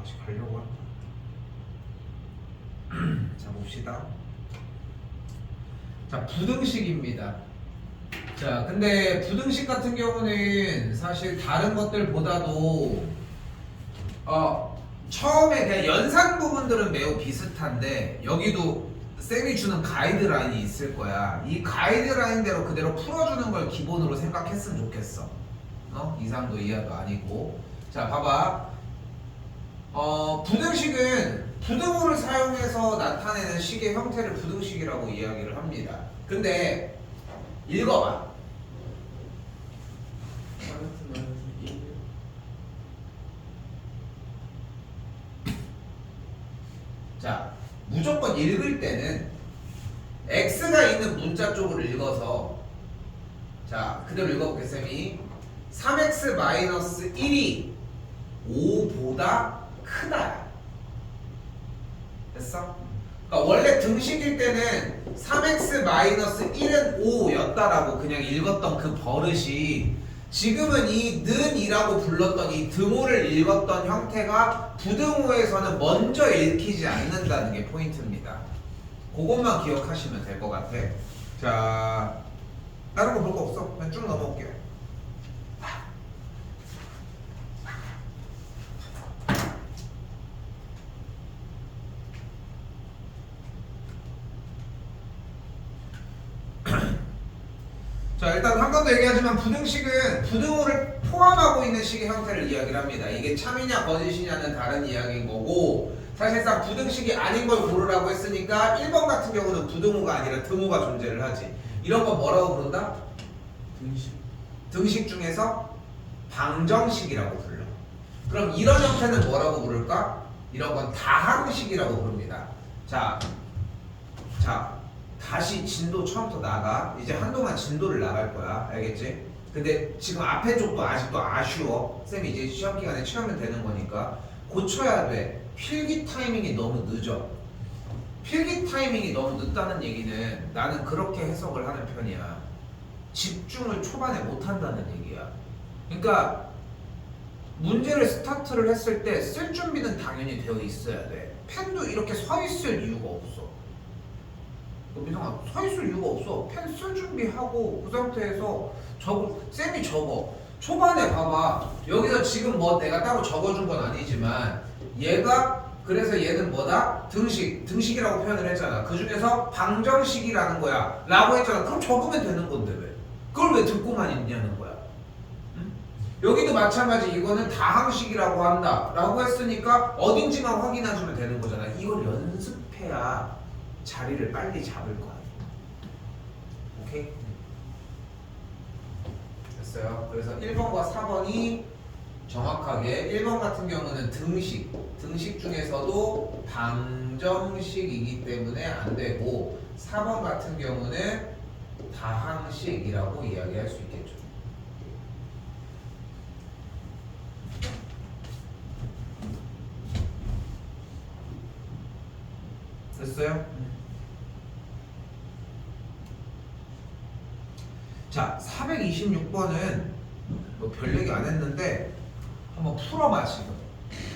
같이 가려고 한다. 자 봅시다. 자 부등식입니다. 자 근데 부등식 같은 경우는 사실 다른 것들보다도 처음에 그냥 연산 부분들은 매우 비슷한데 여기도 쌤이 주는 가이드라인이 있을 거야. 이 가이드라인대로 그대로 풀어주는 걸 기본으로 생각했으면 좋겠어. 이상도 이하도 아니고. 자 봐봐. 부등식은 부등호를 사용해서 나타내는 식의 형태를 부등식이라고 이야기를 합니다. 근데 읽어봐. 자, 무조건 읽을 때는 x가 있는 문자 쪽을 읽어서 자, 그대로 읽어볼게 쌤이 3x-1이 5보다 크다. 됐어? 그러니까 원래 등식일 때는 3x-1은 5였다라고 그냥 읽었던 그 버릇이 지금은 이 는이라고 불렀던 이 등호를 읽었던 형태가 부등호에서는 먼저 읽히지 않는다는 게 포인트입니다. 그것만 기억하시면 될 것 같아. 자, 다른 거 볼 거 없어. 그냥 쭉 넘어올게요. 자 일단 한 번 더 얘기하지만 부등식은 부등호를 포함하고 있는 식의 형태를 이야기를 합니다. 이게 참이냐 거짓이냐는 다른 이야기인 거고 사실상 부등식이 아닌 걸 고르라고 했으니까 1번 같은 경우는 부등호가 아니라 등호가 존재를 하지. 이런 건 뭐라고 부른다? 등식 중에서 방정식이라고 불러. 그럼 이런 형태는 뭐라고 부를까? 이런 건 다항식이라고 부릅니다. 자 다시 진도 처음부터 나가. 이제 한동안 진도를 나갈 거야. 알겠지? 근데 지금 앞에 쪽도 아직도 아쉬워. 쌤이 이제 시험 기간에 채우면 되는 거니까 고쳐야 돼. 필기 타이밍이 너무 늦어. 필기 타이밍이 너무 늦다는 얘기는 나는 그렇게 해석을 하는 편이야. 집중을 초반에 못 한다는 얘기야. 그러니까 문제를 스타트를 했을 때 쓸 준비는 당연히 되어 있어야 돼. 펜도 이렇게 서 있을 이유가 없어. 민성아, 서 있을 이유가 없어. 펜 쓸 준비하고 그 상태에서 쌤이 적어. 초반에 봐봐. 여기서 지금 뭐 내가 따로 적어준 건 아니지만 그래서 얘는 뭐다? 등식이라고 표현을 했잖아. 그 중에서 방정식이라는 거야 라고 했잖아. 그럼 적으면 되는 건데 왜? 그걸 왜 듣고만 있냐는 거야. 응? 여기도 마찬가지. 이거는 다항식이라고 한다 라고 했으니까 어딘지만 확인해주면 되는 거잖아. 이걸 연습해야 자리를 빨리 잡을 거야. 오케이? 됐어요. 그래서 1번과 4번이 정확하게 1번 같은 경우는 등식 중에서도 방정식이기 때문에 안 되고 4번 같은 경우는 다항식이라고 이야기할 수 있겠죠. 됐어요? 자, 426번은 뭐 별 얘기 안 했는데 한번 풀어봐. 지금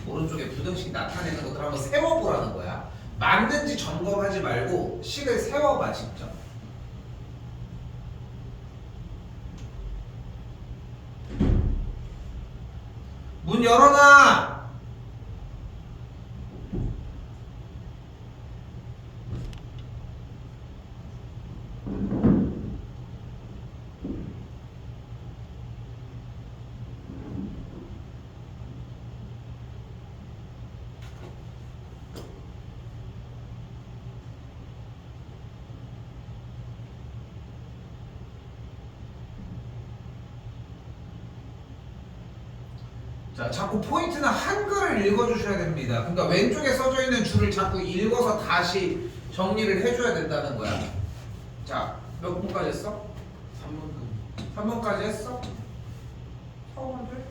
오른쪽에 부등식 나타내는 것들 한번 세워보라는 거야. 맞는지 점검하지 말고 식을 세워봐 직접. 문 열어놔. 자, 자꾸 포인트는 한글을 읽어주셔야 됩니다. 그러니까 왼쪽에 써져 있는 줄을 자꾸 읽어서 다시 정리를 해줘야 된다는 거야. 자, 몇 번까지 했어? 3번까지 했어? 처음 돼?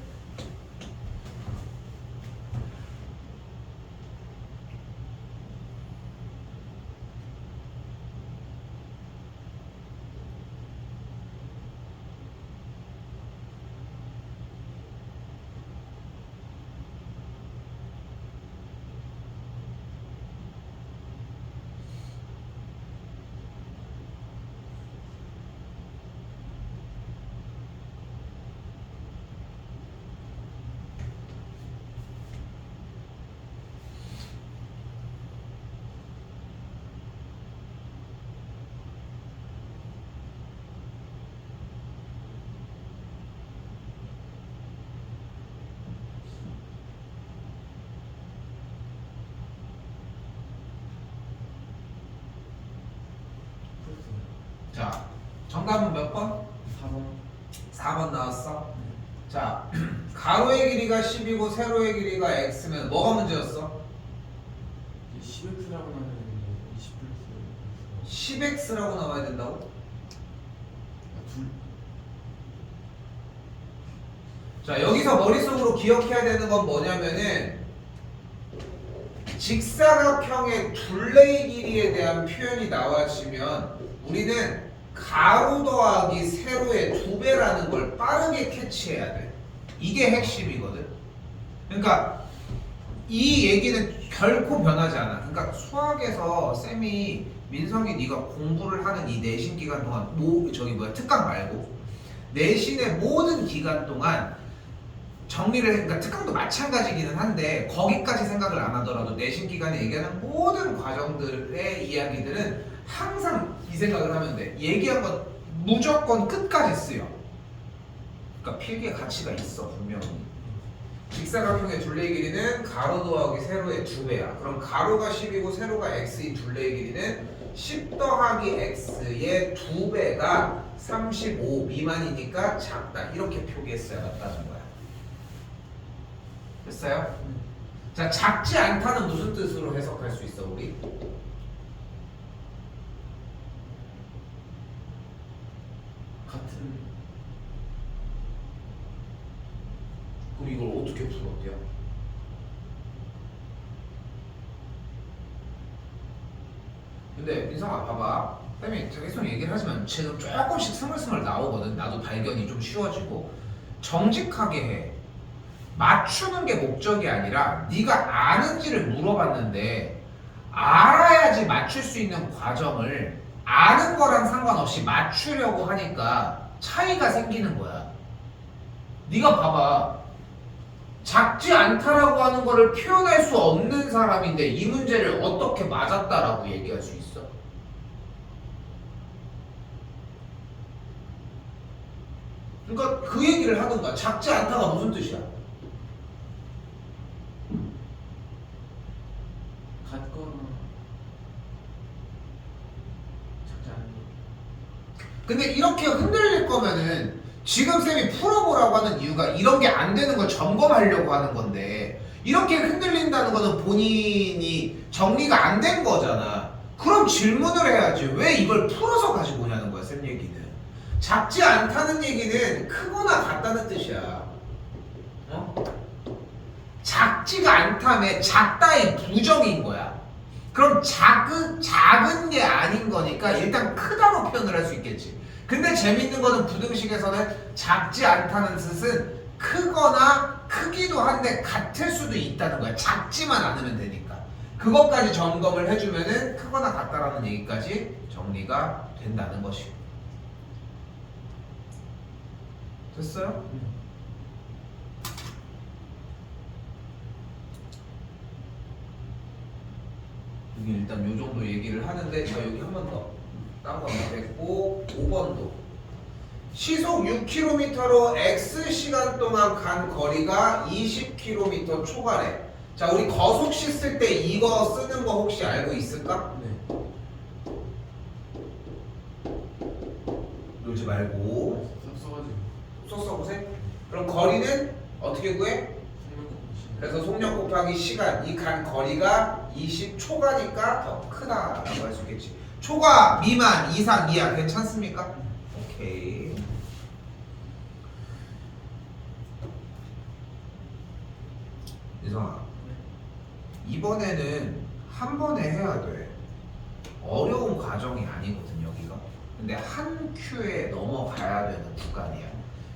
정답은 몇 번? 4번. 4번 나왔어. 자, 가로의 길이가 10이고 세로의 길이가 x면 뭐가 문제였어? 10x라고 나와야 되는데 20x. 10x라고 나와야 된다고? 둘. 자, 여기서 머릿속으로 기억해야 되는 건 뭐냐면은 직사각형의 둘레의 길이에 대한 표현이 나와지면 우리는 가로 더하기 세로의 2배라는 걸 빠르게 캐치해야 돼. 이게 핵심이거든. 그러니까 이 얘기는 결코 변하지 않아. 그러니까 수학에서 쌤이 민성이 네가 공부를 하는 이 내신 기간 동안 특강 말고 내신의 모든 기간 동안 정리를 해. 그러니까 특강도 마찬가지기는 한데 거기까지 생각을 안 하더라도 내신 기간에 얘기하는 모든 과정들의 이야기들은 항상 이 생각을 하면 돼. 얘기한 건 무조건 끝까지 쓰여. 그러니까 필기의 가치가 있어 분명히. 직사각형의 둘레의 길이는 가로 더하기 세로의 2배야. 그럼 가로가 10이고 세로가 x인 둘레의 길이는 10 더하기 x의 2배가 35 미만이니까 작다. 이렇게 표기했어야 맞다는 거야. 됐어요? 자, 작지 않다는 무슨 뜻으로 해석할 수 있어 우리? 같은. 그럼 이걸 어떻게 풀었대요? 근데 민성아 봐봐. 쌤이 계속 얘기를 하지만 지금 조금씩 스물스물 나오거든. 나도 발견이 좀 쉬워지고. 정직하게 해. 맞추는 게 목적이 아니라 네가 아는지를 물어봤는데 알아야지 맞출 수 있는 과정을 아는 거랑 상관없이 맞추려고 하니까 차이가 생기는 거야. 네가 봐봐. 작지 않다라고 하는 거를 표현할 수 없는 사람인데 이 문제를 어떻게 맞았다라고 얘기할 수 있어? 그러니까 그 얘기를 하던가. 작지 않다가 무슨 뜻이야? 같거나 작지 않은 거. 근데 이렇게 흔들릴 거면은 지금 쌤이 풀어보라고 하는 이유가 이런 게 안 되는 걸 점검하려고 하는 건데 이렇게 흔들린다는 거는 본인이 정리가 안 된 거잖아. 그럼 질문을 해야지. 왜 이걸 풀어서 가지고 오냐는 거야, 쌤 얘기는. 작지 않다는 얘기는 크거나 같다는 뜻이야. 어? 작지가 않다며 작다의 부정인 거야. 그럼 작은 게 아닌 거니까 일단 크다로 표현을 할 수 있겠지. 근데 재밌는 거는 부등식에서는 작지 않다는 뜻은 크거나 크기도 한데 같을 수도 있다는 거야. 작지만 않으면 되니까. 그것까지 점검을 해주면은 크거나 같다라는 얘기까지 정리가 된다는 것이고. 됐어요? 여기 일단 요 정도 얘기를 하는데 자 여기 한 번 더. 딴 거 됐고 5번도 시속 6km로 X시간 동안 간 거리가 20km 초과래. 자 우리 거속시 쓸 때 이거 쓰는 거 혹시 알고 있을까? 네. 놀지 말고 써가지고. 써보세요. 그럼 거리는 어떻게 구해? 그래서 속력 곱하기 시간, 이 간 거리가 20초가니까 더 크다라고 할 수 있겠지. 초과, 미만, 이상, 이하 괜찮습니까? 오케이. 이성아, 이번에는 한 번에 해야 돼. 어려운 과정이 아니거든 여기가. 근데 한 큐에 넘어가야 되는 구간이야.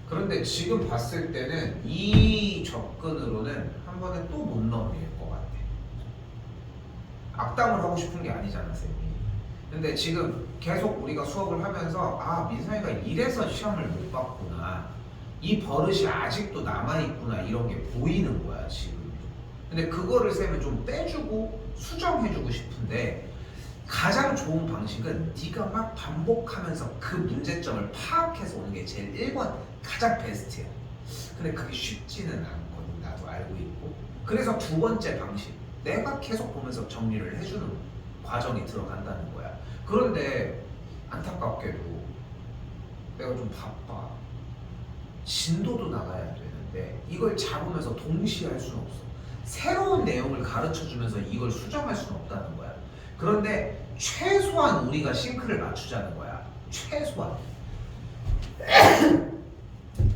그런데 지금 봤을 때는 이 접근으로는 한 번에 또 못 넘길 것 같아. 악담을 하고 싶은 게 아니잖아 쌤이. 근데 지금 계속 우리가 수업을 하면서 아 민성이가 이래서 시험을 못 봤구나, 이 버릇이 아직도 남아있구나, 이런 게 보이는 거야 지금. 근데 그거를 쌤은 좀 빼주고 수정해주고 싶은데 가장 좋은 방식은 네가 막 반복하면서 그 문제점을 파악해서 오는 게 제일 1번 가장 베스트야. 근데 그게 쉽지는 않거든. 나도 알고 있고. 그래서 두 번째 방식, 내가 계속 보면서 정리를 해주는 과정이 들어간다는 거야. 그런데 안타깝게도 내가 좀 바빠. 진도도 나가야 되는데 이걸 잡으면서 동시에 할 수는 없어. 새로운 내용을 가르쳐주면서 이걸 수정할 수는 없다는 거야. 그런데 최소한 우리가 싱크를 맞추자는 거야. 최소한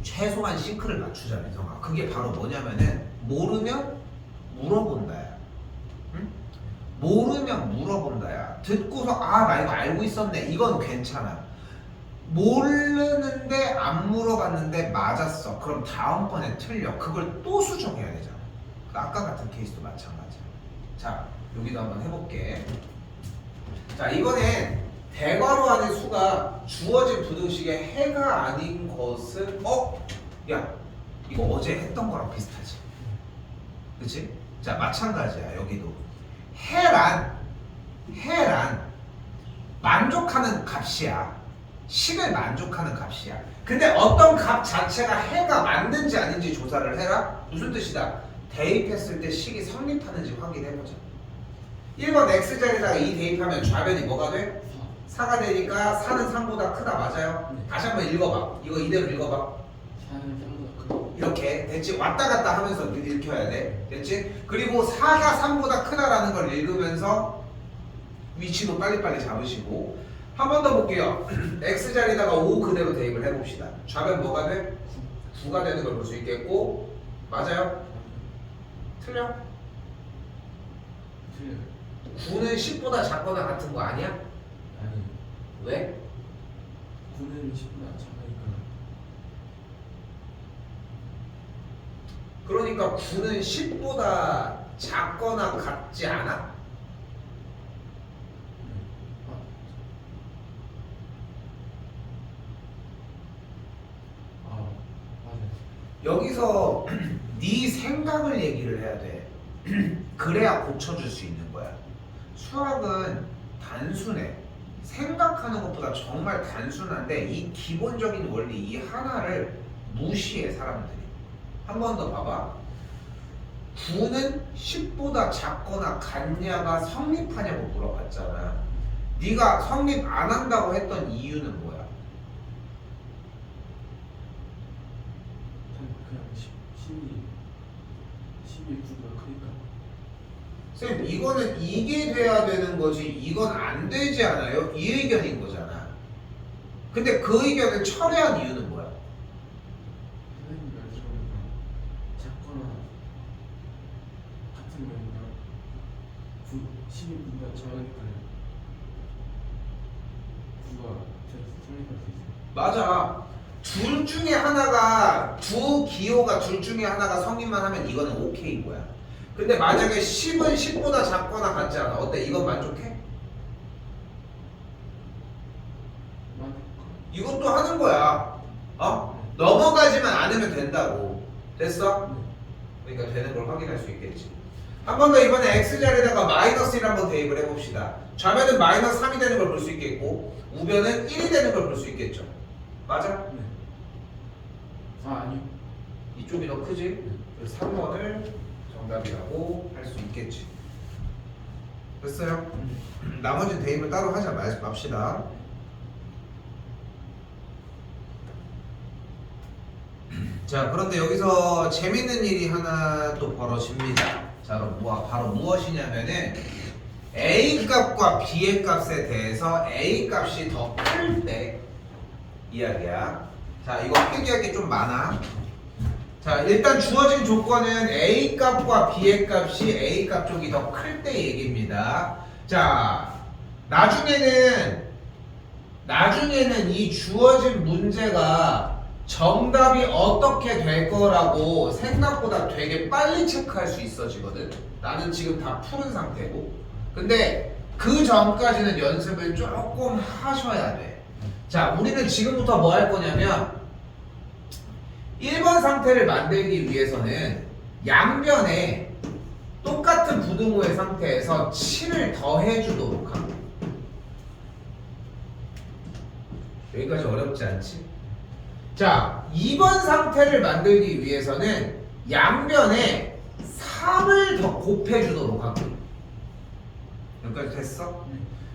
최소한 싱크를 맞추자는 성아. 그게 바로 뭐냐면은 모르면 물어본다야. 응? 모르면 물어본다야. 듣고서 아 나 이거 알고 있었네 이건 괜찮아. 모르는데 안 물어봤는데 맞았어. 그럼 다음번에 틀려. 그걸 또 수정해야 되잖아. 아까 같은 케이스도 마찬가지야. 자 여기도 한번 해볼게. 자 이번엔 대괄호 안의 수가 주어진 부등식의 해가 아닌 것은 야 이거 어제 했던 거랑 비슷하지. 그치? 자 마찬가지야. 여기도 해란 만족하는 값이야. 식을 만족하는 값이야. 근데 어떤 값 자체가 해가 맞는지 아닌지 조사를 해라? 무슨 뜻이다? 대입했을 때 식이 성립하는지 확인해보자. 1번 x자리에다가 2 대입하면 좌변이 뭐가 돼? 4가 되니까 4는 3보다 크다. 맞아요? 네. 다시 한번 읽어봐. 이거 이대로 읽어봐. 4는 3보다 크다. 이렇게 됐지? 왔다 갔다 하면서 읽혀야 돼. 됐지? 그리고 4가 3보다 크다라는 걸 읽으면서 위치도 빨리빨리 잡으시고 한 번 더 볼게요. x자리에다가 5 그대로 대입을 해봅시다. 좌변 뭐가 돼? 9가 되는 걸 볼 수 있겠고 맞아요? 틀려? 틀려요. 9는 10보다 작거나 같은 거 아니야? 아니, 왜? 9는 10보다 작으니까. 그러니까 9는 10보다 작거나 같지 않아? 여기서 네 생각을 얘기를 해야 돼. 그래야 고쳐줄 수 있는 거야. 수학은 단순해. 생각하는 것보다 정말 단순한데 이 기본적인 원리 이 하나를 무시해 사람들이. 한 번 더 봐봐. 9는 10보다 작거나 같냐가 성립하냐고 물어봤잖아. 네가 성립 안 한다고 했던 이유는 뭐야? 그냥 12 9보다 크니까. 쌤 이거는 이게 돼야 되는 거지 이건 안 되지 않아요? 이 의견인 거잖아. 근데 그 의견을 철회한 이유는 뭐야? 선생님 말씀하니까 작거나 같은 거니까 12보다 작으니까 9가 성립할 수 있어요. 맞아. 둘 중에 하나가 두 기호가 둘 중에 하나가 성립만 하면 이거는 오케이인 거야. 근데 만약에 10은 10보다 작거나 같지 않아. 어때? 이건 만족해? 이것도 하는 거야. 넘어가지만 않으면 된다고. 됐어? 그러니까 되는 걸 확인할 수 있겠지. 한 번 더 이번에 x자리에다가 마이너스 1 한번 대입을 해봅시다. 좌변은 마이너스 3이 되는 걸 볼 수 있겠고 우변은 1이 되는 걸 볼 수 있겠죠. 맞아? 네. 아니요. 이쪽이 더 크지? 그래서 3번을 정답이라고 할 수 있겠지. 됐어요? 나머지는 대입을 따로 하자 맙시다. 자 그런데 여기서 재밌는 일이 하나 또 벌어집니다. 자 그럼 바로 무엇이냐면은 A 값과 B의 값에 대해서 A 값이 더 클 때 이야기야. 자 이거 필기할 게 좀 많아. 자 일단 주어진 조건은 A 값과 B의 값이 A 값 쪽이 더 클 때 얘기입니다. 자 나중에는 이 주어진 문제가 정답이 어떻게 될 거라고 생각보다 되게 빨리 체크할 수 있어지거든. 나는 지금 다 푸른 상태고. 근데 그 전까지는 연습을 조금 하셔야 돼. 자, 우리는 지금부터 뭐 할 거냐면 1번 상태를 만들기 위해서는 양변에 똑같은 부등호의 상태에서 7을 더해주도록 합니다. 여기까지 어렵지 않지? 자, 2번 상태를 만들기 위해서는 양변에 3을 더 곱해주도록 하고. 여기까지 됐어?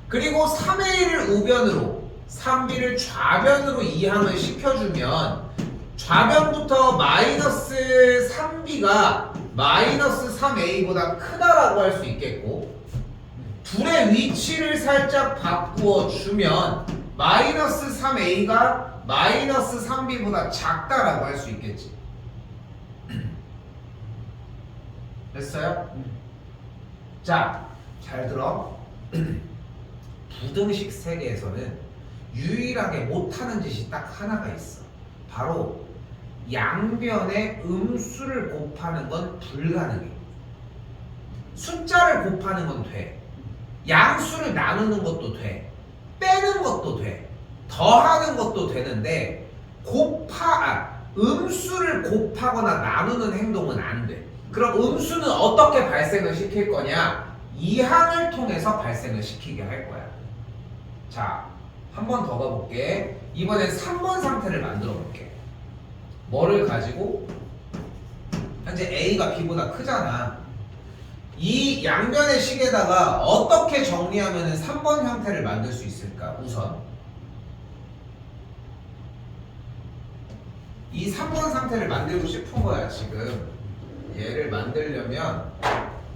그리고 3의 1을 우변으로 3b를 좌변으로 이항을 시켜주면 좌변부터 마이너스 3b가 마이너스 3a보다 크다라고 할 수 있겠고 둘의 위치를 살짝 바꾸어 주면 마이너스 3a가 마이너스 3b보다 작다라고 할 수 있겠지. 됐어요? 자, 잘 들어. 부등식 세계에서는 유일하게 못하는 짓이 딱 하나가 있어. 바로 양변의 음수를 곱하는 건 불가능해. 숫자를 곱하는 건 돼. 양수를 나누는 것도 돼. 빼는 것도 돼. 더하는 것도 되는데 음수를 곱하거나 나누는 행동은 안 돼. 그럼 음수는 어떻게 발생을 시킬 거냐? 이항을 통해서 발생을 시키게 할 거야. 자, 한 번 더 가볼게. 이번엔 3번 상태를 만들어 볼게. 뭐를 가지고? 현재 A가 B보다 크잖아. 이 양변의 식에다가 어떻게 정리하면 3번 형태를 만들 수 있을까? 우선 이 3번 상태를 만들고 싶은 거야. 지금 얘를 만들려면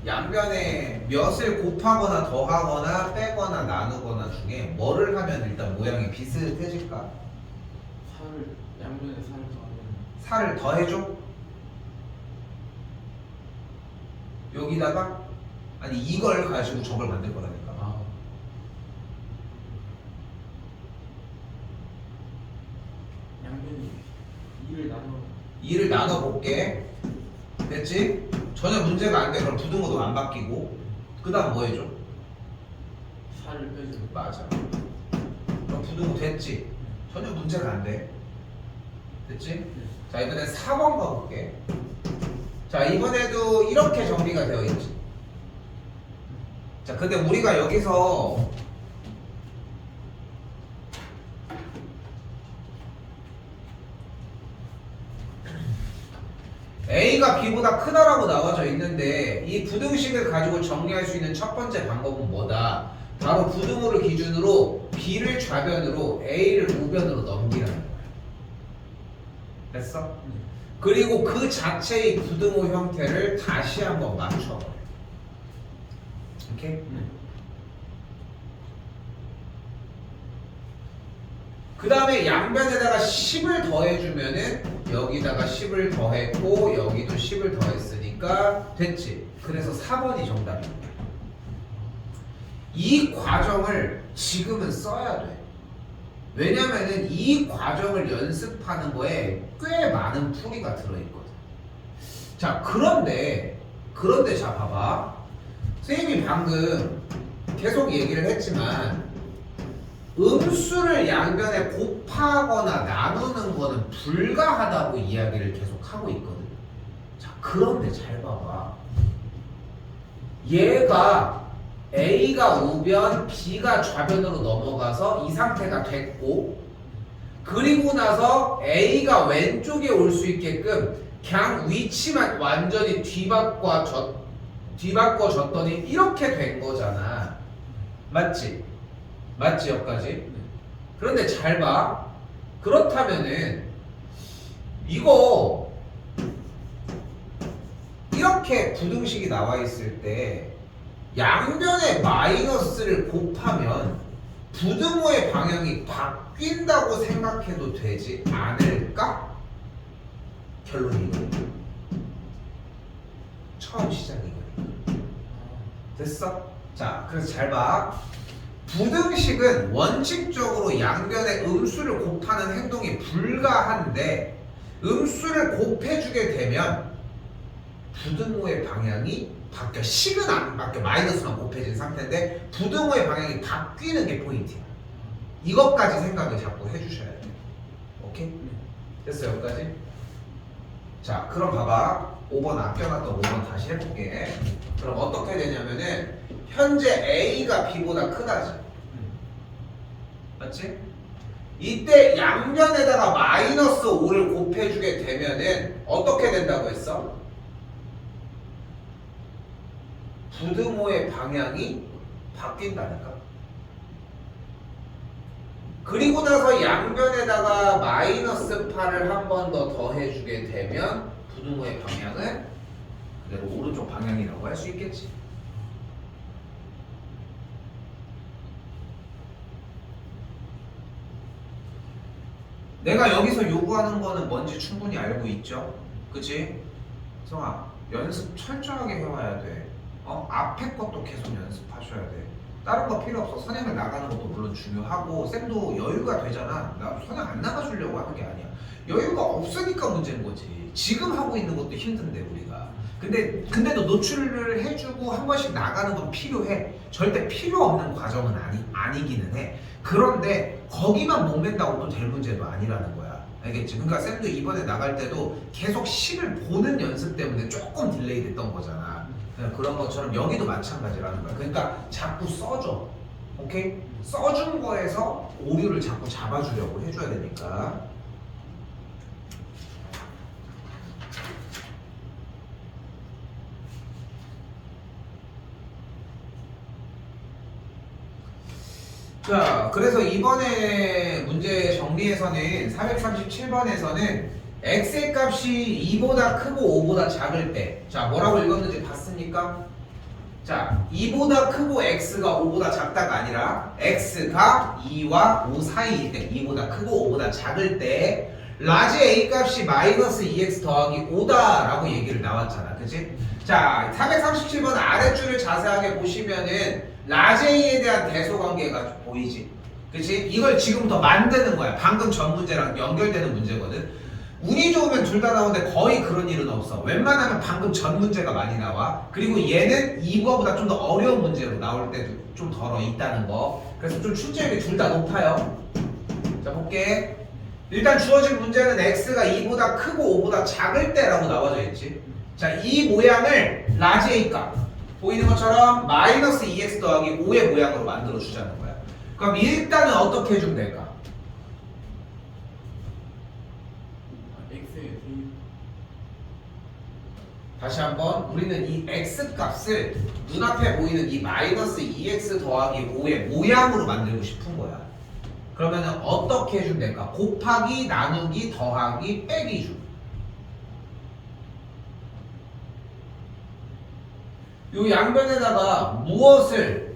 양변에 몇을 곱하거나 더하거나 빼거나 나누거나 중에 뭐를 하면 일단 모양이 비슷해질까? 양변에 4를 더하면 4를 더해줘? 여기다가? 아니 이걸 가지고 저걸 만들 거라니까. 양변이 2를 나눠 2를 나눠볼게. 됐지? 전혀 문제가 안 돼. 그럼 부등호도 안 바뀌고 그 다음 뭐 해줘? 4를 빼줘. 맞아. 그럼 부등호 됐지? 전혀 문제가 안 돼. 됐지? 자, 이번엔 4번 가볼게. 자, 이번에도 이렇게 정리가 되어 있지. 자, 근데 우리가 여기서 A가 B보다 크다라고 나와져 있는데 이 부등식을 가지고 정리할 수 있는 첫 번째 방법은 뭐다? 바로 부등호를 기준으로 B를 좌변으로 A를 우변으로 넘기라는 거야. 됐어? 그리고 그 자체의 부등호 형태를 다시 한번 맞춰. 오케이? 그 다음에 양변에다가 10을 더해주면은 여기다가 10을 더했고 여기도 10을 더했으니까 됐지. 그래서 4번이 정답입니다. 이 과정을 지금은 써야 돼. 왜냐면은 이 과정을 연습하는 거에 꽤 많은 풀이가 들어있거든. 자, 그런데 자 봐봐. 선생님이 방금 계속 얘기를 했지만 음수를 양변에 곱하거나 나누는 거는 불가하다고 이야기를 계속 하고 있거든. 자, 그런데 잘 봐봐. 얘가 A가 우변, B가 좌변으로 넘어가서 이 상태가 됐고 그리고 나서 A가 왼쪽에 올 수 있게끔 그냥 위치만 완전히 뒤바꿔줬더니 이렇게 된 거잖아. 맞지? 맞지 여기까지? 그런데 잘 봐. 그렇다면은 이거 이렇게 부등식이 나와 있을 때 양변에 마이너스를 곱하면 부등호의 방향이 바뀐다고 생각해도 되지 않을까? 결론이 이거야. 처음 시작이거든. 됐어? 자, 그래서 잘 봐. 부등식은 원칙적으로 양변에 음수를 곱하는 행동이 불가한데 음수를 곱해주게 되면 부등호의 방향이 바뀌어. 식은 안 바뀌어. 마이너스만 곱해진 상태인데 부등호의 방향이 바뀌는 게 포인트야. 이것까지 생각을 자꾸 해주셔야 돼. 오케이? 됐어요? 여기까지? 자, 그럼 봐봐. 5번 아껴놨던 5번 다시 해볼게. 그럼 어떻게 되냐면은 현재 A가 B보다 크다지. 맞지? 이때 양변에다가 마이너스 5를 곱해주게 되면은 어떻게 된다고 했어? 부등호의 방향이 바뀐다니까. 그리고 나서 양변에다가 마이너스 8을 한 번 더 더해주게 되면 부등호의 방향은 그대로 오른쪽 방향이라고 할 수 있겠지. 내가 여기서 요구하는 거는 뭔지 충분히 알고 있죠? 그치? 성아, 연습 철저하게 해와야 돼. 앞에 것도 계속 연습하셔야 돼. 다른 거 필요 없어. 선행을 나가는 것도 물론 중요하고 쌤도 여유가 되잖아. 나 선행 안 나가주려고 하는 게 아니야. 여유가 없으니까 문제인 거지. 지금 하고 있는 것도 힘든데 우리가. 근데도 노출을 해주고 한 번씩 나가는 건 필요해. 절대 필요 없는 과정은 아니기는 해. 그런데 거기만 목맨다고 또 될 문제도 아니라는 거야. 알겠지? 그러니까 쌤도 이번에 나갈 때도 계속 시를 보는 연습 때문에 조금 딜레이 됐던 거잖아. 그런 것처럼 여기도 마찬가지라는 거야. 그러니까 자꾸 써줘. 오케이? 써준 거에서 오류를 자꾸 잡아주려고 해줘야 되니까. 자, 그래서 이번에 문제 정리에서는 437번에서는 x의 값이 2보다 크고 5보다 작을 때, 자, 뭐라고 읽었는지 봤습니까? 자, 2보다 크고 x가 5보다 작다가 아니라 x가 2와 5 사이일 때, 2보다 크고 5보다 작을 때 라지 a 값이 마이너스 2x 더하기 5다라고 얘기를 나왔잖아. 그치? 자, 437번 아랫줄을 자세하게 보시면은 라지 a에 대한 대소관계가 보이지? 그치? 이걸 지금부터 만드는 거야. 방금 전 문제랑 연결되는 문제거든. 운이 좋으면 둘 다 나오는데 거의 그런 일은 없어. 웬만하면 방금 전 문제가 많이 나와. 그리고 얘는 이거보다 좀 더 어려운 문제로 나올 때도 좀 덜어 있다는 거. 그래서 좀 출제율이 둘 다 높아요. 자, 볼게. 일단 주어진 문제는 x가 2보다 크고 5보다 작을 때라고 나와져 있지. 자, 이 모양을 라지 a 값 보이는 것처럼 마이너스 2x 더하기 5의 모양으로 만들어 주자는 거야. 그럼 일단은 어떻게 해주면 될까? x의 대입. 다시 한번 우리는 이 x 값을 눈앞에 보이는 이 마이너스 2x 더하기 5의 모양으로 만들고 싶은 거야. 그러면은 어떻게 해주면 될까? 곱하기, 나누기, 더하기, 빼기 주. 요 양변에다가 무엇을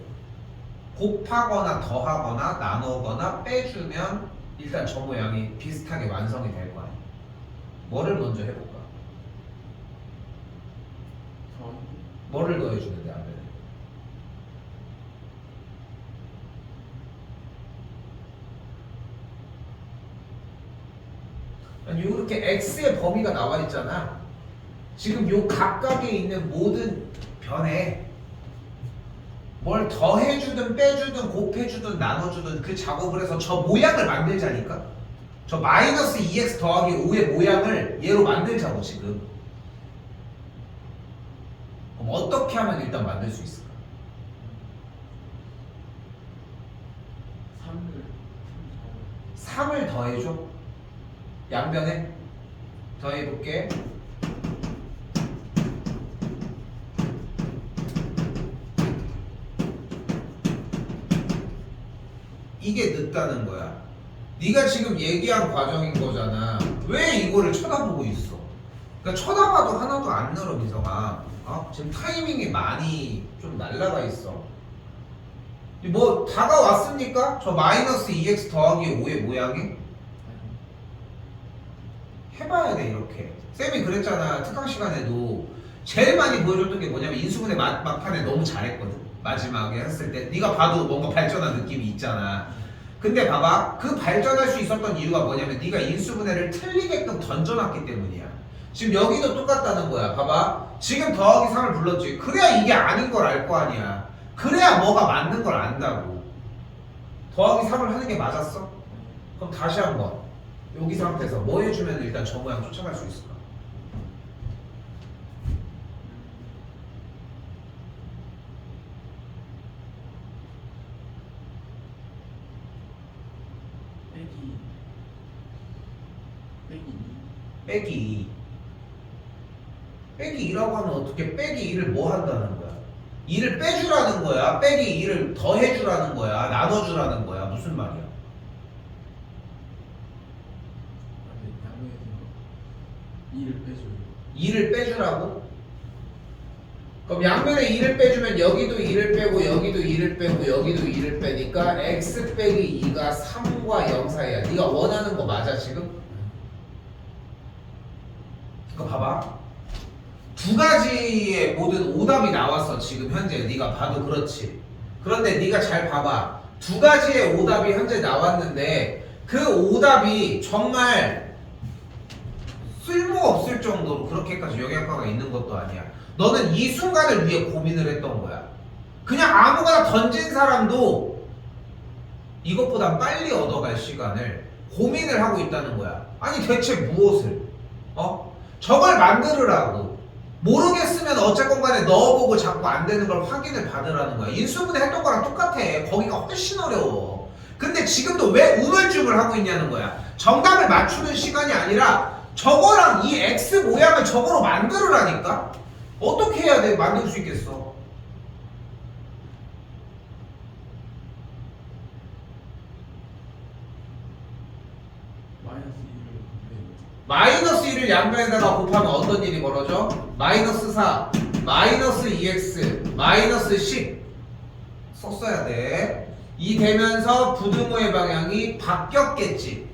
곱하거나 더하거나 나누거나 빼주면 일단 저 모양이 비슷하게 완성이 될 거야. 뭐를 먼저 해볼까? 뭐를 더해주는데 양변에? 아니 이렇게 x의 범위가 나와 있잖아. 지금 요 각각에 있는 모든 변에 뭘 더해주든 빼주든 곱해주든 나눠주든 그 작업을 해서 저 모양을 만들자니까. 저 마이너스 2x 더하기 5의 모양을 얘로 만들자고 지금. 그럼 어떻게 하면 일단 만들 수 있을까? 3을 더해줘. 양변에 더해볼게. 이게 늦다는 거야. 네가 지금 얘기한 과정인 거잖아. 왜 이거를 쳐다보고 있어? 그러니까 쳐다봐도 하나도 안 늘어, 미성아. 지금 타이밍이 많이 좀 날라가 있어. 뭐 다가왔습니까? 저 마이너스 2x 더하기 5의 모양이? 해봐야 돼 이렇게. 쌤이 그랬잖아. 특강 시간에도 제일 많이 보여줬던 게 뭐냐면 인수분해 막판에 너무 잘했거든. 마지막에 했을 때 네가 봐도 뭔가 발전한 느낌이 있잖아. 근데 봐봐, 그 발전할 수 있었던 이유가 뭐냐면 네가 인수분해를 틀리게끔 던져놨기 때문이야. 지금 여기도 똑같다는 거야. 봐봐, 지금 더하기 3을 불렀지. 그래야 이게 아닌 걸 알 거 아니야. 그래야 뭐가 맞는 걸 안다고. 더하기 3을 하는 게 맞았어? 그럼 다시 한번 여기 상태에서 뭐 해주면 일단 저 모양 쫓아갈 수 있을까? 빼기 2라고 하면 어떻게 빼기 2를 뭐 한다는 거야? 2를 빼주라는 거야? 빼기 2를 더해주라는 거야? 나눠주라는 거야? 무슨 말이야? 2를 빼줘요. 2를 빼주라고? 그럼 양면에 2를 빼주면 여기도 2를 빼고 여기도 2를 빼고 여기도 2를 빼니까 x 빼기 2가 3과 0 사이야. 네가 원하는 거 맞아 지금? 이거 봐봐. 두 가지의 모든 오답이 나왔어 지금 현재. 네가 봐도 그렇지. 그런데 네가 잘 봐봐. 두 가지의 오답이 현재 나왔는데 그 오답이 정말 쓸모없을 정도로 그렇게까지 영향가가 있는 것도 아니야. 너는 이 순간을 위해 고민을 했던 거야. 그냥 아무거나 던진 사람도 이것보다 빨리 얻어갈 시간을 고민을 하고 있다는 거야. 아니 대체 무엇을? 저걸 만들으라고. 모르겠으면 어쨌건 간에 넣어보고 자꾸 안 되는 걸 확인을 받으라는 거야. 인수분해 했던 거랑 똑같아. 거기가 훨씬 어려워. 근데 지금도 왜 우물쭈물 하고 있냐는 거야. 정답을 맞추는 시간이 아니라 저거랑 이 X 모양을 저거로 만들으라니까? 어떻게 해야 돼? 만들 수 있겠어? 마이너스 2를 곱해요. 마이너스 1을 양변에다가 곱하면 어떤 일이 벌어져? 마이너스 4, 마이너스 2x, 마이너스 10 썼어야 돼. 이 되면서 부등호의 방향이 바뀌었겠지.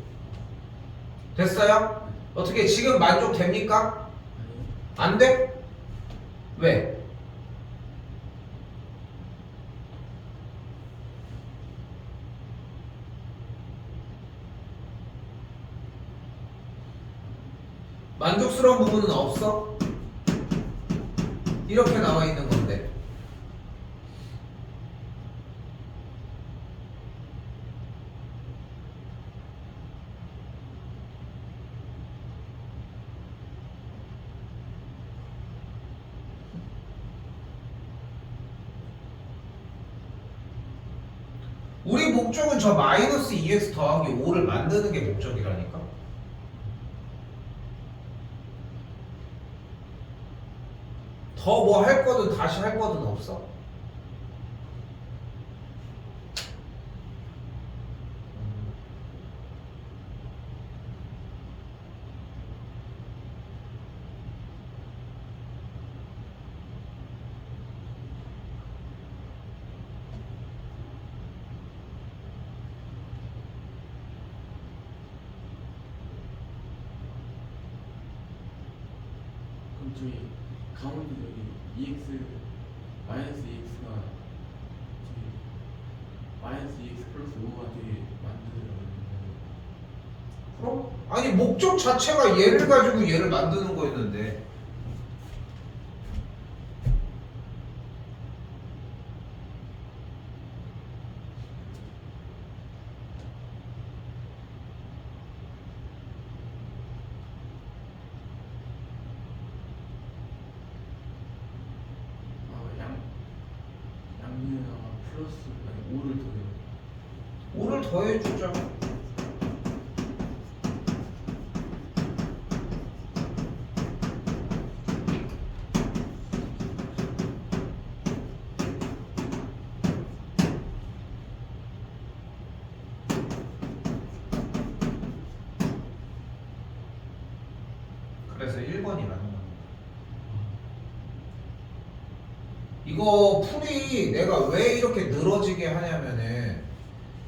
됐어요? 어떻게 지금 만족됩니까? 아니요. 안 돼? 왜? 만족스러운 부분은 없어? 이렇게 나와 있는 건데. 우리 목적은 저 마이너스 2x 더하기 5를 만드는 게 목적이라니까. 더 뭐 할 거든 다시 할 거든 없어. 그럼 저희 가운데 저기 EX 마이너스 EX가 저기 마이너스 EX 플러스 5가 되게 만들어요. 그럼? 아니 목적 자체가 얘를 가지고 얘를 만드는 거였는데. 양면에다가 플러스 아니 5를 더해요. 5를 더해주자. 그래서 1번이라는 겁니다. 이거 풀이 내가 왜 이렇게 늘어지게 하냐면은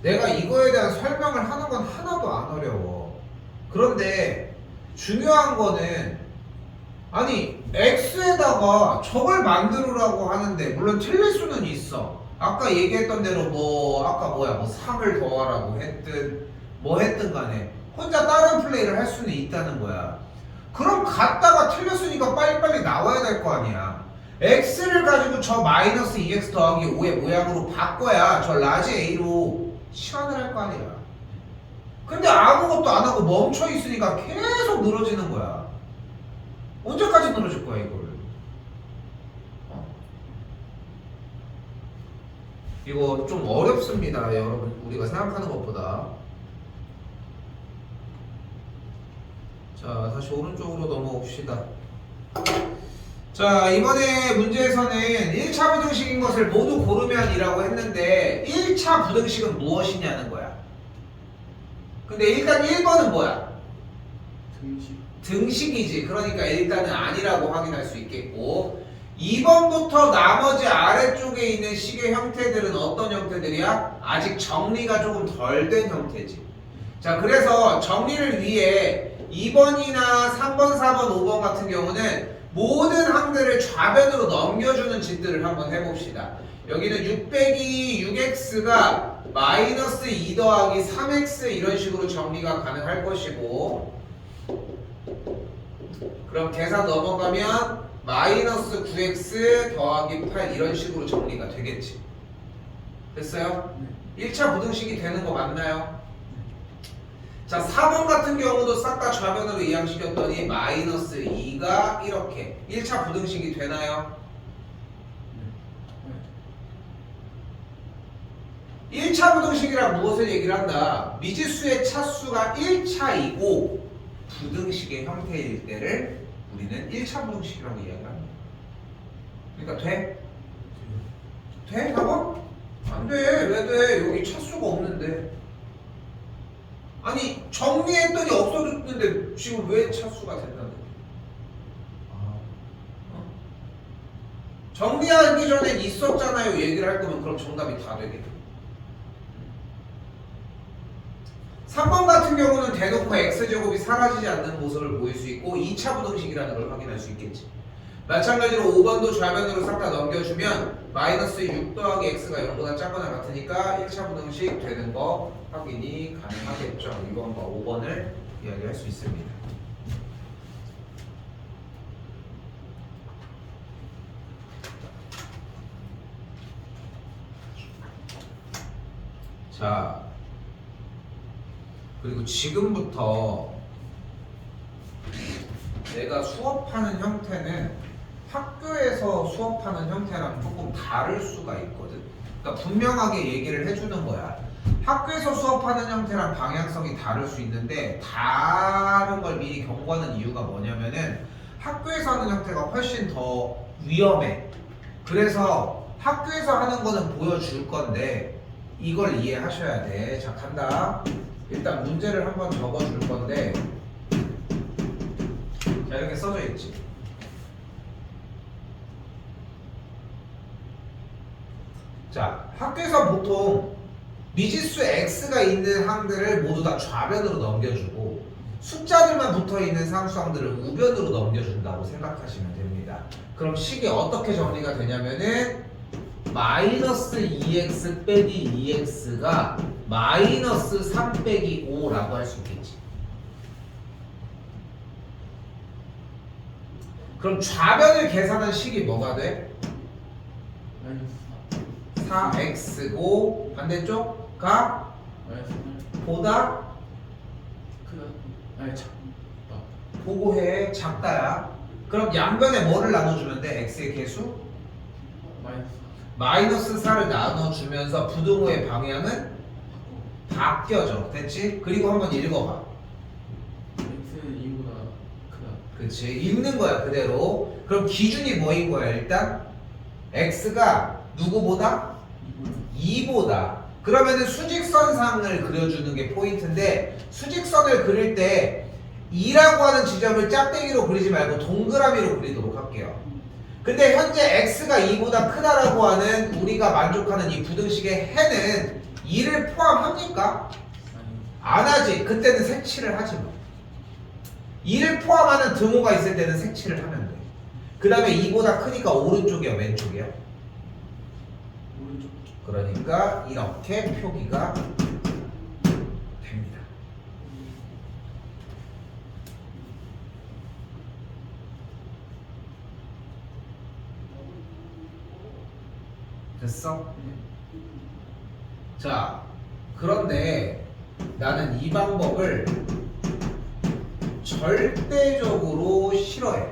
내가 이거에 대한 설명을 하는 건 하나도 안 어려워. 그런데 중요한 거는 아니 x에다가 저걸 만들으라고 하는데 물론 틀릴 수는 있어. 아까 얘기했던 대로 뭐 아까 뭐야 뭐 3을 더하라고 했든 뭐 했든 간에 혼자 다른 플레이를 할 수는 있다는 거야. 그럼 갔다가 틀렸으니까 빨리빨리 나와야 될 거 아니야. x를 가지고 저 마이너스 2x 더하기 5의 모양으로 바꿔야 저 라지 a로 시간을 할 거 아니야. 근데 아무것도 안 하고 멈춰 있으니까 계속 늘어지는 거야. 언제까지 늘어질 거야 이걸? 이거 좀 어렵습니다 여러분. 우리가 생각하는 것보다. 자 다시 오른쪽으로 넘어옵시다. 자 이번에 문제에서는 1차 부등식인 것을 모두 고르면 이라고 했는데 1차 부등식은 무엇이냐는 거야. 근데 일단 1번은 뭐야? 등식 등식이지. 그러니까 일단은 아니라고 확인할 수 있겠고 2번부터 나머지 아래쪽에 있는 식의 형태들은 어떤 형태들이야? 아직 정리가 조금 덜 된 형태지. 자, 그래서 정리를 위해 2번이나 3번, 4번, 5번 같은 경우는 모든 항들을 좌변으로 넘겨주는 짓들을 한번 해봅시다. 여기는 6 빼기 6x가 마이너스 2 더하기 3x 이런 식으로 정리가 가능할 것이고 그럼 계산 넘어가면 마이너스 9x 더하기 8 이런 식으로 정리가 되겠지. 됐어요? 1차 부등식이 되는 거 맞나요? 자, 4번 같은 경우도 싹 다 좌변으로 이항시켰더니 마이너스 2가 이렇게 1차 부등식이 되나요? 1차 부등식이란 무엇을 얘기를 한다? 미지수의 차수가 1차이고 부등식의 형태일 때를 우리는 1차 부등식이라고 이야기를 합니다. 그러니까 돼? 돼? 4번? 안 돼. 왜 돼? 여기 차수가 없는데. 아니 정리했더니 없어졌는데 지금 왜 차수가 된다는 거야? 정리하기 전엔 있었잖아요. 얘기를 할 거면 그럼 정답이 다 되게. 3번 같은 경우는 대놓고 x제곱이 사라지지 않는 모습을 보일 수 있고 2차 부등식이라는 걸 확인할 수 있겠지. 마찬가지로 5번도 좌변으로 싹 다 넘겨주면 마이너스 6 더하기 x가 0보다 작거나 같으니까 1차 부등식 되는 거 확인이 가능하겠죠. 2번과 5번을 이야기할 수 있습니다. 자, 그리고 지금부터 내가 수업하는 형태는 학교에서 수업하는 형태랑 조금 다를 수가 있거든. 그러니까 분명하게 얘기를 해주는 거야. 학교에서 수업하는 형태랑 방향성이 다를 수 있는데 다른 걸 미리 경고하는 이유가 뭐냐면은 학교에서 하는 형태가 훨씬 더 위험해. 그래서 학교에서 하는 거는 보여줄 건데 이걸 이해하셔야 돼. 자, 간다. 일단 문제를 한번 적어줄 건데 자, 이렇게 써져 있지. 자, 학교에서 보통 미지수 x가 있는 항들을 모두 다 좌변으로 넘겨주고 숫자들만 붙어있는 상수항들을 우변으로 넘겨준다고 생각하시면 됩니다. 그럼 식이 어떻게 정리가 되냐면은 마이너스 2x 빼기 2x가 마이너스 3 빼기 5라고 할 수 있겠지. 그럼 좌변을 계산한 식이 뭐가 돼? 4x고 반대쪽가 보다 크다. 작다. 보고해. 작다야. 그럼 양변에 뭐를 나눠주면 돼? x의 개수? 마이너스 4를 나눠주면서 부등호의 방향은 바뀌어져. 됐지? 그리고 한번 읽어봐. x는 2보다 크다. 그치? 읽는 거야 그대로. 그럼 기준이 뭐인 거야 일단? x가 누구보다? 2보다. 그러면은 수직선상을 그려주는 게 포인트인데 수직선을 그릴 때 2라고 하는 지점을 짝대기로 그리지 말고 동그라미로 그리도록 할게요. 근데 현재 x가 2보다 크다라고 하는 우리가 만족하는 이 부등식의 해는 2를 포함합니까? 안 하지. 그때는 색칠을 하지 마. 2를 포함하는 등호가 있을 때는 색칠을 하면 돼. 그 다음에 2보다 크니까 오른쪽이야 왼쪽이야? 오른쪽. 그러니까 이렇게 표기가 됩니다. 됐어? 자, 그런데 나는 이 방법을 절대적으로 싫어해.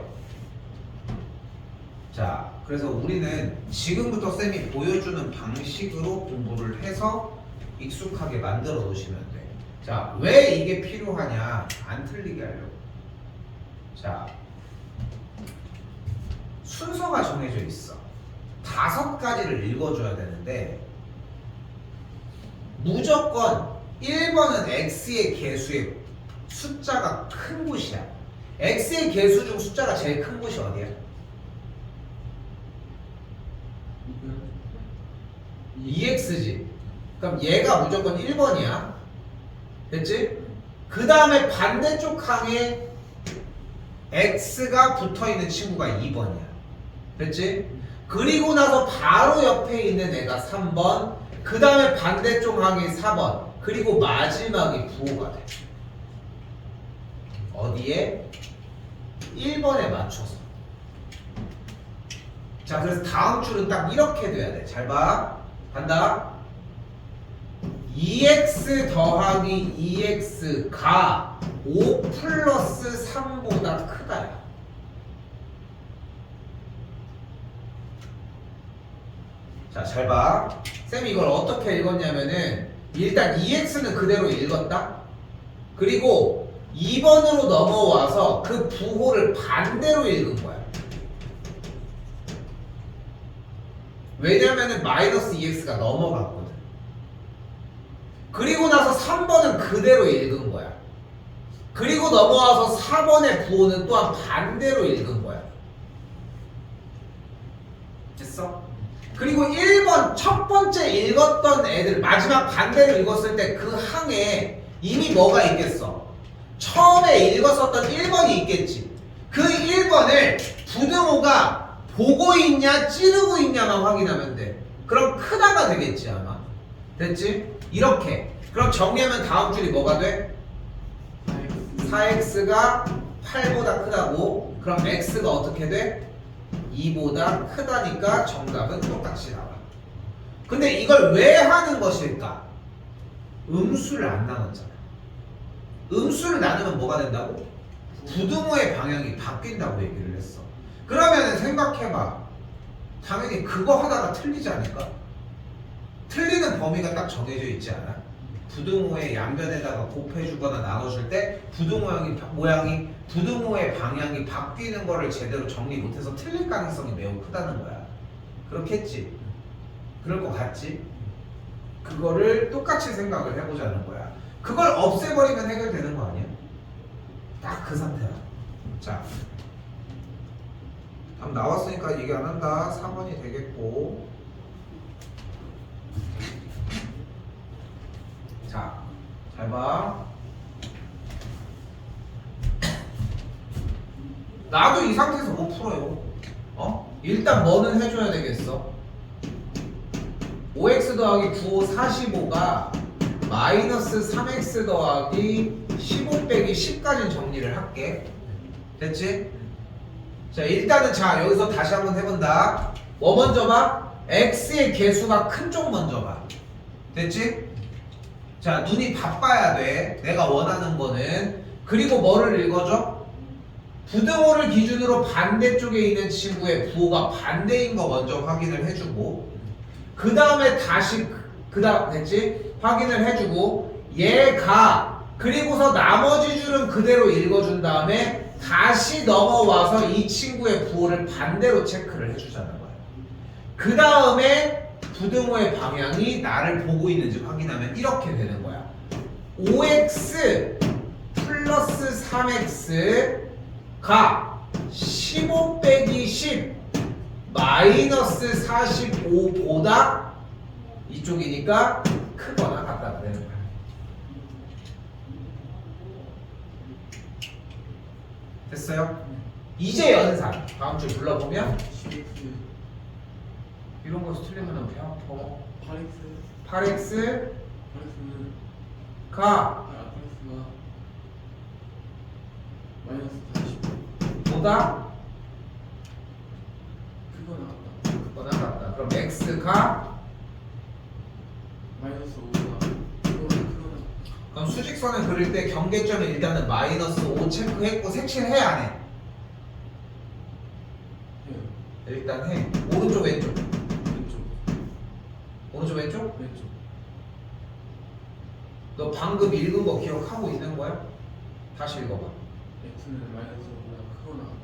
자, 그래서 우리는 지금부터 쌤이 보여주는 방식으로 공부를 해서 익숙하게 만들어 놓으시면 돼. 자, 왜 이게 필요하냐? 안 틀리게 하려고. 자, 순서가 정해져 있어. 5가지를 읽어줘야 되는데 무조건 1번은 x의 개수의 숫자가 큰 곳이야. x의 개수 중 숫자가 제일 큰 곳이 어디야? 이거요? 2x지. 그럼 얘가 무조건 1번이야. 됐지? 그 다음에 반대쪽 항에 x가 붙어있는 친구가 2번이야. 됐지? 그리고 나서 바로 옆에 있는 애가 3번, 그 다음에 반대쪽 항이 4번, 그리고 마지막이 부호가 돼. 어디에? 1번에 맞춰서. 자, 그래서 다음 줄은 딱 이렇게 돼야 돼. 잘 봐. 간다. 2x 더하기 2x가 5 플러스 3보다 크다야. 자, 잘 봐. 쌤이 이걸 어떻게 읽었냐면은 일단 2x는 그대로 읽었다. 그리고 2번으로 넘어와서 그 부호를 반대로 읽은 거야. 왜냐면은 마이너스 2x가 넘어갔거든. 그리고 나서 3번은 그대로 읽은 거야. 그리고 넘어와서 4번의 부호는 또한 반대로 읽은 거야. 됐어? 그리고 1번 첫 번째 읽었던 애들 마지막 반대로 읽었을 때 그 항에 이미 뭐가 있겠어? 처음에 읽었었던 1번이 있겠지. 그 1번을 부등호가 보고 있냐 찌르고 있냐만 확인하면 돼. 그럼 크다가 되겠지 아마. 됐지? 이렇게. 그럼 정리하면 다음 줄이 뭐가 돼? 4x가 8보다 크다고. 그럼 x가 어떻게 돼? 2보다 크다니까 정답은 똑같이 나와. 근데 이걸 왜 하는 것일까? 음수를 안 나눴잖아. 음수를 나누면 뭐가 된다고? 부등호의 방향이 바뀐다고 얘기를 했어. 그러면 생각해봐. 당연히 그거 하다가 틀리지 않을까? 틀리는 범위가 딱 정해져 있지 않아? 부등호의 양변에다가 곱해주거나 나눠줄 때 부등호의 방향이 바뀌는 거를 제대로 정리 못해서 틀릴 가능성이 매우 크다는 거야. 그렇겠지? 그럴 것 같지? 그거를 똑같이 생각을 해보자는 거야. 그걸 없애버리면 해결되는 거 아니야? 딱 그 상태야. 자, 답 나왔으니까 얘기 안 한다. 4번이 되겠고. 자, 잘 봐. 나도 이 상태에서 못 풀어요. 일단 뭐는 해줘야 되겠어? 5x 더하기 9, 45가 마이너스 3x 더하기 15 빼기 10까지 정리를 할게. 됐지? 자, 일단은 자 여기서 다시 한번 해본다. 뭐 먼저 봐? x의 개수가 큰 쪽 먼저 봐. 됐지? 자, 눈이 바빠야 돼. 내가 원하는 거는. 그리고 뭐를 읽어줘? 부등호를 기준으로 반대쪽에 있는 친구의 부호가 반대인 거 먼저 확인을 해주고, 그 다음에 다시 그 다음 됐지? 확인을 해주고, 얘가 그리고서 나머지 줄은 그대로 읽어준 다음에 다시 넘어와서 이 친구의 부호를 반대로 체크를 해주자는 거야. 그 다음에 부등호의 방향이 나를 보고 있는지 확인하면 이렇게 되는 거야. 5x 플러스 3x가 15 빼기 10 마이너스 45보다 이쪽이니까 크거나 같다가 되는 거야. 됐어요? 이제 연산 다음 줄 불러보면 10x 이런 거에서 틀리면 배 아파. 8x 8x가 8x가 마이너스 40 보다 그거 나왔다. 크거나 같다. 그럼 x가 마이너스 5가 그거 그럼 수직선을 그릴 때 경계점에 일단은 마이너스 5 체크했고 색칠해 안 해? 해요. 일단 해. 오른쪽 왼쪽. 왼쪽 오른쪽 왼쪽? 왼쪽 너 방금 읽은 거 기억하고 있는 거야? 다시 읽어봐. x는 마이너스 5보다 크거 나왔다.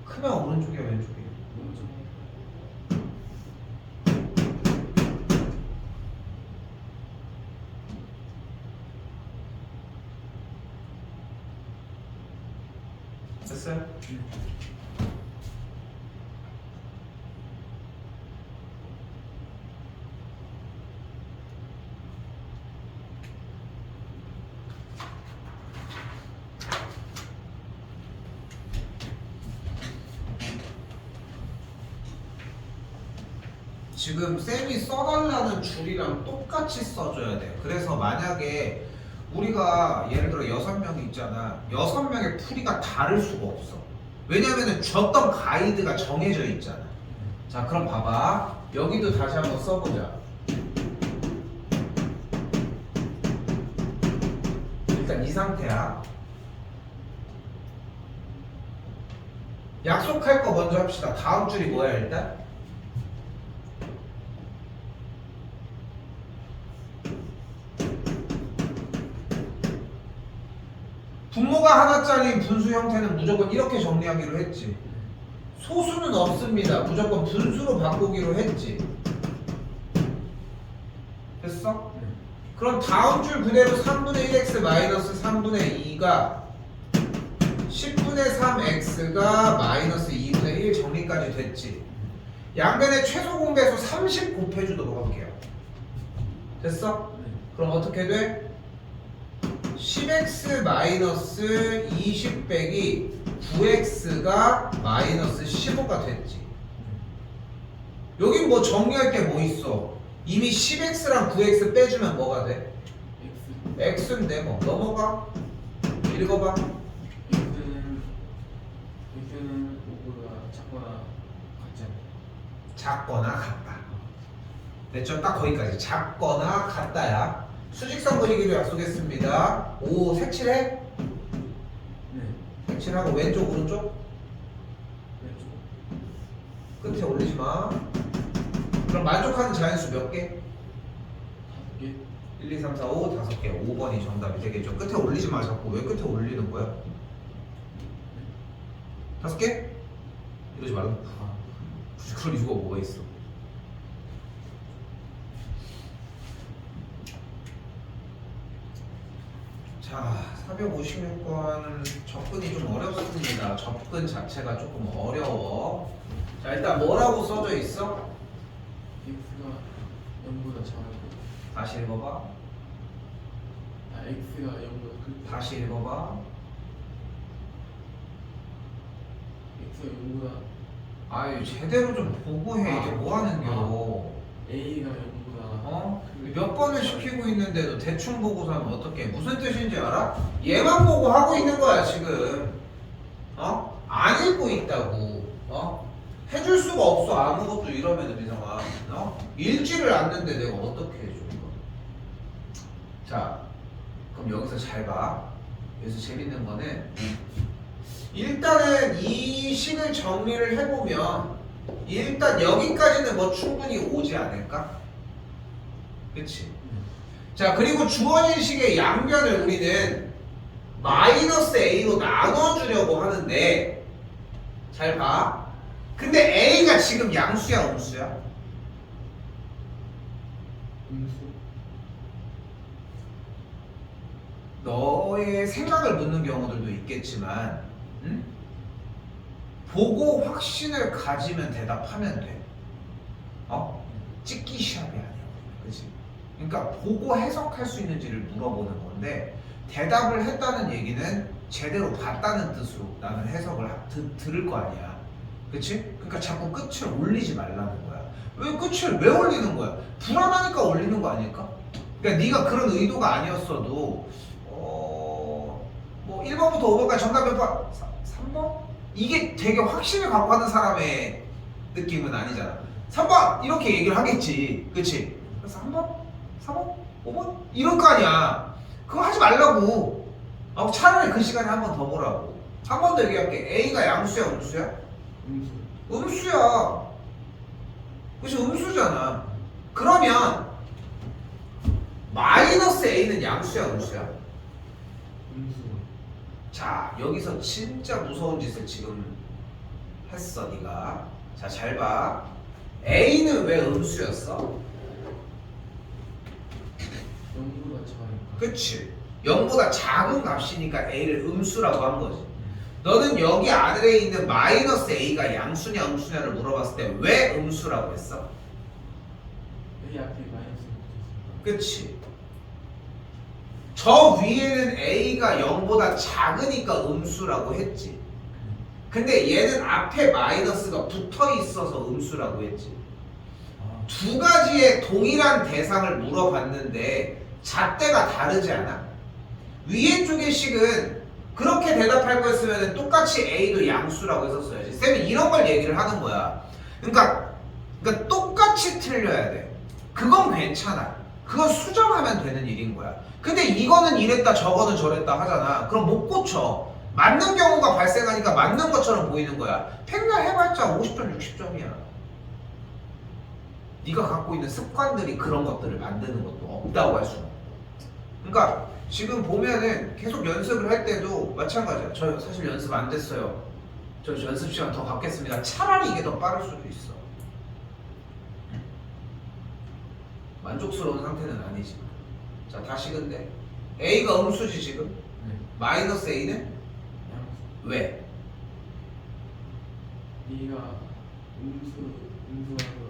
크면 오른쪽이야 왼쪽이야? 오른쪽 지금 쌤이 써달라는 줄이랑 똑같이 써줘야 돼요. 그래서 만약에 우리가 예를 들어 6명이 있잖아. 6명의 풀이가 다를 수가 없어. 왜냐면은 줬던 가이드가 정해져 있잖아. 자, 그럼 봐봐. 여기도 다시 한번 써보자. 일단 이 상태야. 약속할 거 먼저 합시다. 다음 줄이 뭐야 일단? 분모가 하나짜리인 분수 형태는 무조건 이렇게 정리하기로 했지. 소수는 없습니다. 무조건 분수로 바꾸기로 했지. 됐어? 그럼 다음 줄 그대로 3분의 1x 마이너스 3분의 2가 10분의 3x가 마이너스 2분의 1 정리까지 됐지. 양변의 최소 공배수 30 곱해주도록 할게요. 됐어? 그럼 어떻게 돼? 10x 마이너스 20 빼기 9x가 마이너스 15가 됐지. 여긴 뭐 정리할 게 뭐 있어? 이미 10x랑 9x 빼주면 뭐가 돼? x인데 뭐 넘어가? 읽어봐. x는 5보다 작거나 같지 않나? 작거나 같다. 됐죠? 딱 거기까지. 작거나 같다야. 수직선 그리기로 약속했습니다. 오, 색칠해? 네. 색칠하고 왼쪽 오른쪽? 왼쪽. 끝에 올리지 마. 그럼 만족하는 자연수 몇 개? 5개. 1, 2, 3, 4, 5, 5개. 5번이 정답이 되겠죠. 끝에 올리지 마 자꾸. 왜 끝에 올리는 거야? 5개? 이러지 말라. 굳이 그럴 이유가 뭐가 있어? 자, 456번 접근이 좀 어렵습니다. 접근 자체가 조금 어려워. 자, 일단 뭐라고 써져 있어? x가 0보다 작고 다시 읽어봐. 아 x가 0보다 크 다시 읽어봐. x가 0보다 아유, 제대로 좀 보고 해. 이게 뭐 하는겨? a가 0보다 어? 몇 번을 시키고 있는데도 대충 보고서 하면 어떡해? 무슨 뜻인지 알아? 얘만 보고 하고 있는 거야, 지금. 어? 안 읽고 있다고. 어? 해줄 수가 없어, 아무것도 이러면은, 민성아. 어? 읽지를 않는데 내가 어떻게 해줘, 이거? 자, 그럼 여기서 잘 봐. 여기서 재밌는 거는, 일단은 이 식을 정리를 해보면, 일단 여기까지는 뭐 충분히 오지 않을까? 그치? 자, 그리고 주어진 식의 양변을 우리는 마이너스 a로 나눠주려고 하는데, 잘 봐. 근데 a가 지금 양수야, 음수야? 음수. 너의 생각을 묻는 경우들도 있겠지만, 응? 보고 확신을 가지면 대답하면 돼. 어? 찍기 시합이 아니야. 그치? 그러니까 보고 해석할 수 있는지를 물어보는 건데, 대답을 했다는 얘기는 제대로 봤다는 뜻으로 나는 해석을 들을 거 아니야. 그치? 그러니까 자꾸 끝을 올리지 말라는 거야. 왜 끝을 왜 올리는 거야? 불안하니까 올리는 거 아닐까? 그러니까 네가 그런 의도가 아니었어도 뭐 1번부터 5번까지 정답 몇 번? 3번? 이게 되게 확신을 갖고 하는 사람의 느낌은 아니잖아. 3번! 이렇게 얘기를 하겠지. 그치? 그래서 3번? 4번? 5번? 이럴 거 아니야. 그거 하지 말라고. 차라리 그 시간에 한 번 더 보라고. 한 번 더 얘기할게. A가 양수야, 음수야? 음수. 음수야. 그치? 음수잖아. 그러면 마이너스 A는 양수야, 음수야? 음수. 자, 여기서 진짜 무서운 짓을 지금 했어, 네가. 자, 잘 봐. A는 왜 음수였어? 0보다 작으니까. 그치? 0보다 작은 값이니까 A를 음수라고 한 거지. 너는 여기 아래에 있는 마이너스 a가 양수냐 음수냐를 물어봤을 때 왜 음수라고 했어? A 앞에 마이너스 붙어있습니다. 그치? 저 위에는 a가 0보다 작으니까 음수라고 했지. 근데 얘는 앞에 마이너스가 붙어 있어서 음수라고 했지. 두 가지의 동일한 대상을 물어봤는데 잣대가 다르지 않아? 위에 쪽의 식은 그렇게 대답할 거였으면 똑같이 a도 양수라고 했었어야지. 쌤이 이런 걸 얘기를 하는 거야. 그러니까 똑같이 틀려야 돼. 그건 괜찮아. 그건 수정하면 되는 일인 거야. 근데 이거는 이랬다 저거는 저랬다 하잖아. 그럼 못 고쳐. 맞는 경우가 발생하니까 맞는 것처럼 보이는 거야. 백날 해봤자 50점 60점이야. 네가 갖고 있는 습관들이 그런 것들을 만드는 것도 없다고 할 수는 없고. 그러니까 지금 보면은 계속 연습을 할 때도 마찬가지야. 저 사실 연습 안 됐어요. 저 연습 시간 더 갖겠습니다. 차라리 이게 더 빠를 수도 있어. 만족스러운 상태는 아니지만. 자, 다시 근데 a가 음수지 지금. 네. 마이너스 a는 양수. 왜? A가 음수하고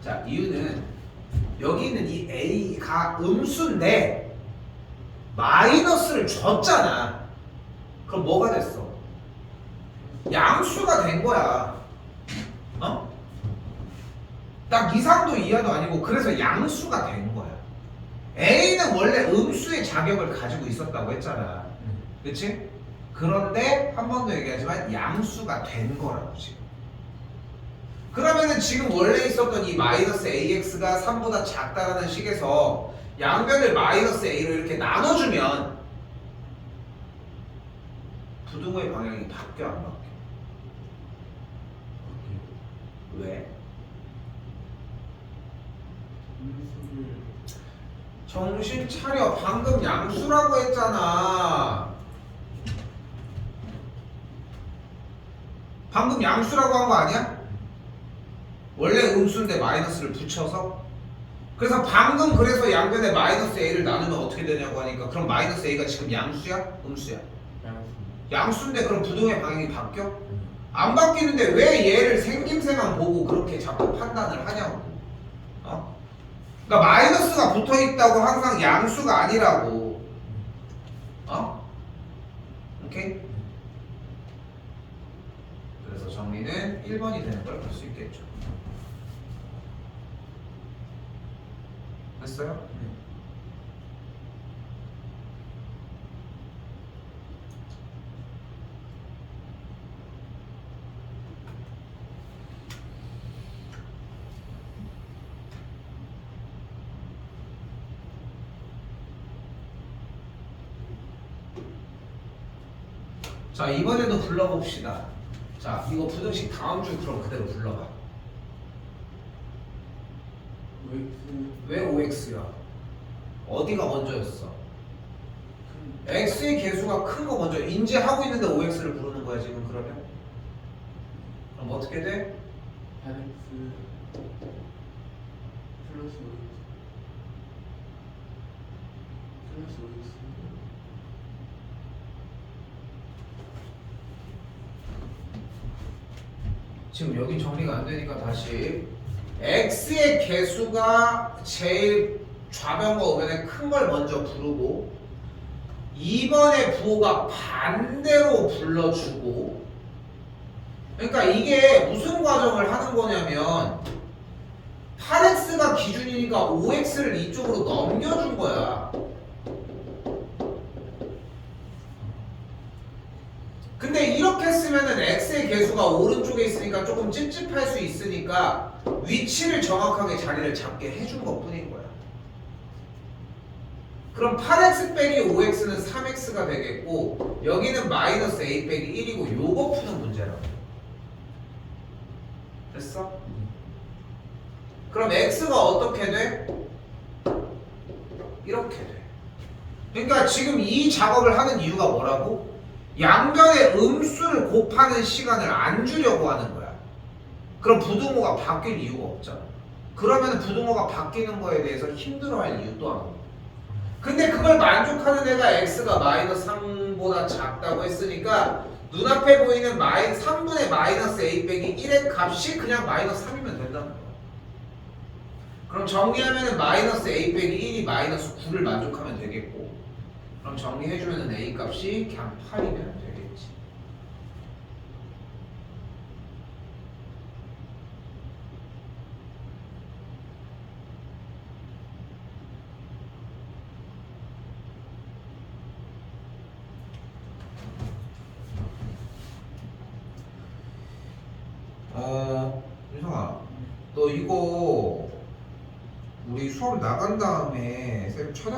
자, 이유는 여기 있는 이 a가 음수인데 마이너스를 줬잖아. 그럼 뭐가 됐어? 양수가 된 거야. 어? 딱 이상도 이하도 아니고 그래서 양수가 된 거야. a는 원래 음수의 자격을 가지고 있었다고 했잖아. 그치? 그런데 한 번 더 얘기하지만 양수가 된 거라고 지금. 그러면은 지금 원래 있었던 이 마이너스 ax가 3보다 작다라는 식에서 양변을 마이너스 a로 이렇게 나눠주면 부등호의 방향이 바뀌어 안 바뀌어? 왜? 음수를 정신 차려. 방금 양수라고 했잖아. 방금 양수라고 한 거 아니야? 원래 음수인데 마이너스를 붙여서? 그래서 방금 그래서 양변에 마이너스 a를 나누면 어떻게 되냐고 하니까 그럼 마이너스 a가 지금 양수야? 음수야? 양수. 양수인데 그럼 부등호의 방향이 바뀌어? 안 바뀌는데 왜 얘를 생김새만 보고 그렇게 자꾸 판단을 하냐고. 어? 그러니까 마이너스가 붙어있다고 항상 양수가 아니라고. 어? 오케이? 그래서 정리는 1번이 되는 걸 볼 수 있겠죠. 됐어요? 네. 자, 이번에도 불러봅시다. 자, 이거 부등식 다음 주 그럼 그대로 불러봐. OX 왜 5x야? 어디가 먼저였어? 큰 x의 개수가 큰 거 먼저 인지하고 있는데 5x를 부르는 거야 지금. 그러면 그럼 어떻게 돼? 8X 플러스 5X 플러스 5X 지금 여기 정리가 안 되니까 다시 x의 개수가 제일 좌변과 우변에 큰 걸 먼저 부르고 2번의 부호가 반대로 불러주고. 그러니까 이게 무슨 과정을 하는 거냐면 8x가 기준이니까 5x를 이쪽으로 넘겨준 거야. 근데 이렇게 쓰면은 x의 개수가 오른쪽에 있으니까 조금 찝찝할 수 있으니까 위치를 정확하게 자리를 잡게 해준 것 뿐인 거야. 그럼 8x 빼기 5x는 3x가 되겠고 여기는 마이너스 a 빼기 1이고 요거 푸는 문제라고. 됐어? 그럼 x가 어떻게 돼? 이렇게 돼. 그러니까 지금 이 작업을 하는 이유가 뭐라고? 양변의 음수를 곱하는 시간을 안 주려고 하는 거야. 그럼 부등호가 바뀔 이유가 없잖아. 그러면 부등호가 바뀌는 거에 대해서 힘들어할 이유도 안 없고. 근데 그걸 만족하는 애가 x가 마이너스 3보다 작다고 했으니까 눈앞에 보이는 3분의 마이너스 a 빼기 1의 값이 그냥 마이너스 3이면 된다는 거야. 그럼 정리하면은 마이너스 a 빼기 1이 마이너스 9를 만족하면 되겠고, 그럼 정리해주면은 a 값이 그냥 8이면 되겠지. 윤성아, 너 이거 우리 수업 나간 다음에 쌤 촬영